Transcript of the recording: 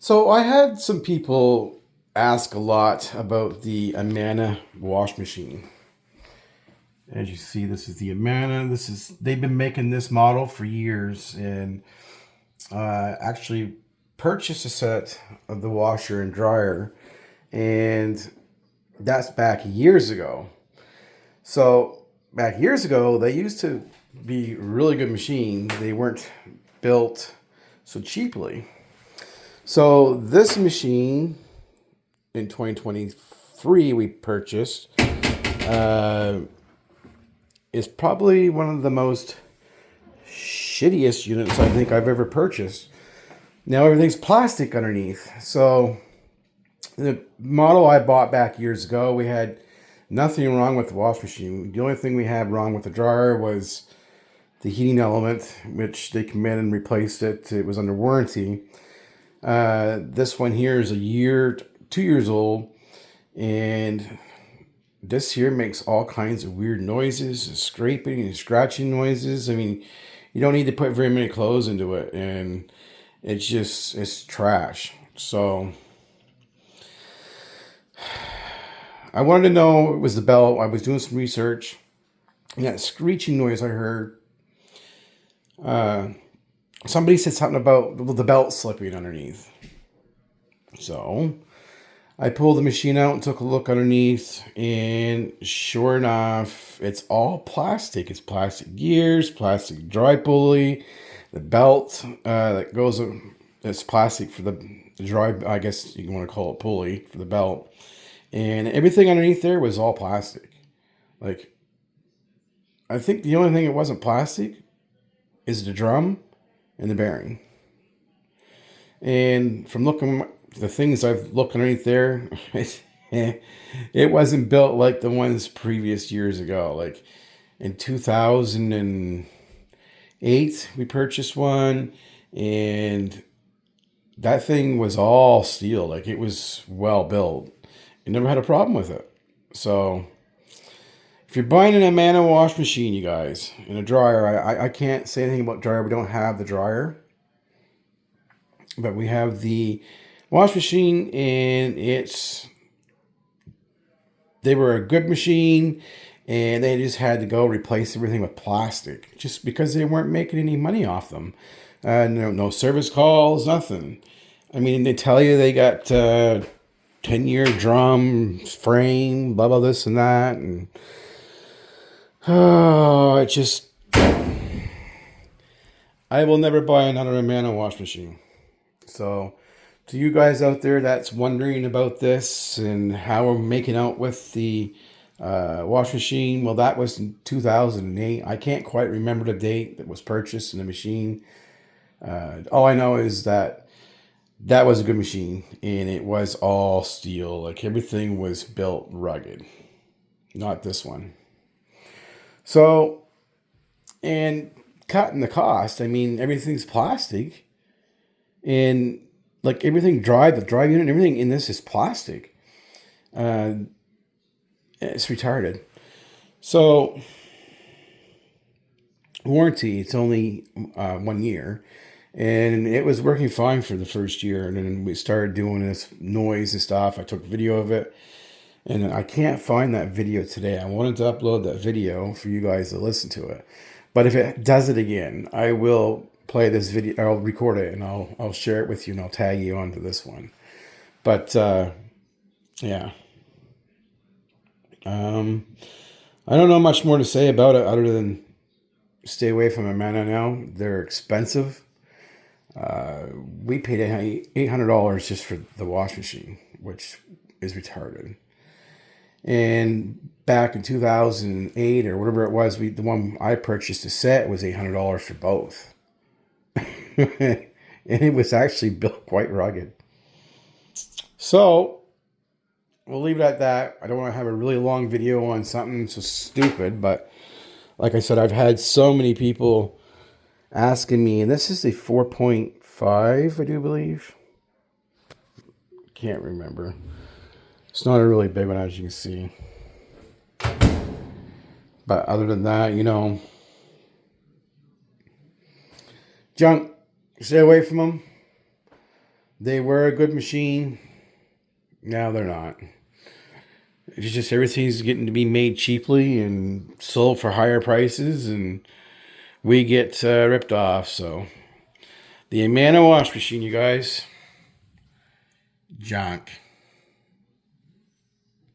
So I had some people ask a lot about the Amana wash machine. As you see, this is the Amana. They've been making this model for years, and actually purchased a set of the washer and dryer, and that's back years ago. So back years ago, they used to be really good machines. They weren't built so cheaply. So this machine in 2023 we purchased uh, is probably one of the most shittiest units I think I've ever purchased. Now everything's plastic underneath. So the model I bought back years ago, we had nothing wrong with the wash machine. The only thing we had wrong with the dryer was the heating element, which they came in and replaced it. It was under warranty. This one here is 2 years old, and this here makes all kinds of weird noises, and scraping and scratching noises. I mean, you don't need to put very many clothes into it, and it's trash. So I wanted to know it was the belt. I was doing some research, and that screeching noise I heard. Somebody said something about the belt slipping underneath. So I pulled the machine out and took a look underneath, and sure enough, it's all plastic. It's plastic gears, plastic dry pulley, the belt that goes. It's plastic for the dry. I guess you want to call it pulley for the belt, and everything underneath there was all plastic. Like, I think the only thing it wasn't plastic is the drum and the bearing. And from looking the things I've looked underneath there, it wasn't built like the ones previous years ago. Like in 2008, we purchased one, and that thing was all steel. Like, it was well built. You never had a problem with it. So if you're buying an Amana wash machine, you guys, and a dryer, I can't say anything about dryer. We don't have the dryer, but we have the wash machine, and they were a good machine, and they just had to go replace everything with plastic just because they weren't making any money off them. No service calls, nothing. I mean, they tell you they got 10-year drum frame, blah blah this and that, and it just, I will never buy another Amana wash machine. So to you guys out there that's wondering about this and how we're making out with the wash machine, well, that was in 2008. I can't quite remember the date that was purchased in the machine. All I know is that was a good machine, and it was all steel. Like, everything was built rugged. Not this one. So, and cutting the cost, I mean, everything's plastic, and like everything the dry unit and everything in this is plastic. It's retarded. So warranty, it's only 1 year, and it was working fine for the first year, and then we started doing this noise and stuff. I took video of it, and I can't find that video today. I wanted to upload that video for you guys to listen to it, but if it does it again, I will play this video. I'll record it, and I'll share it with you, and I'll tag you onto this one. But yeah, I don't know much more to say about it other than stay away from Amana now. They're expensive. We paid $800 just for the wash machine, which is retarded. And back in 2008 or whatever it was, the one I purchased a set was $800 for both. And it was actually built quite rugged. So we'll leave it at that. I don't want to have a really long video on something so stupid, but like I said, I've had so many people asking me, and this is a 4.5, I do believe. Can't remember. It's not a really big one, as you can see. But other than that, junk, stay away from them. They were a good machine. Now they're not. It's just everything's getting to be made cheaply and sold for higher prices, and we get ripped off. So the Amana wash machine, you guys, junk.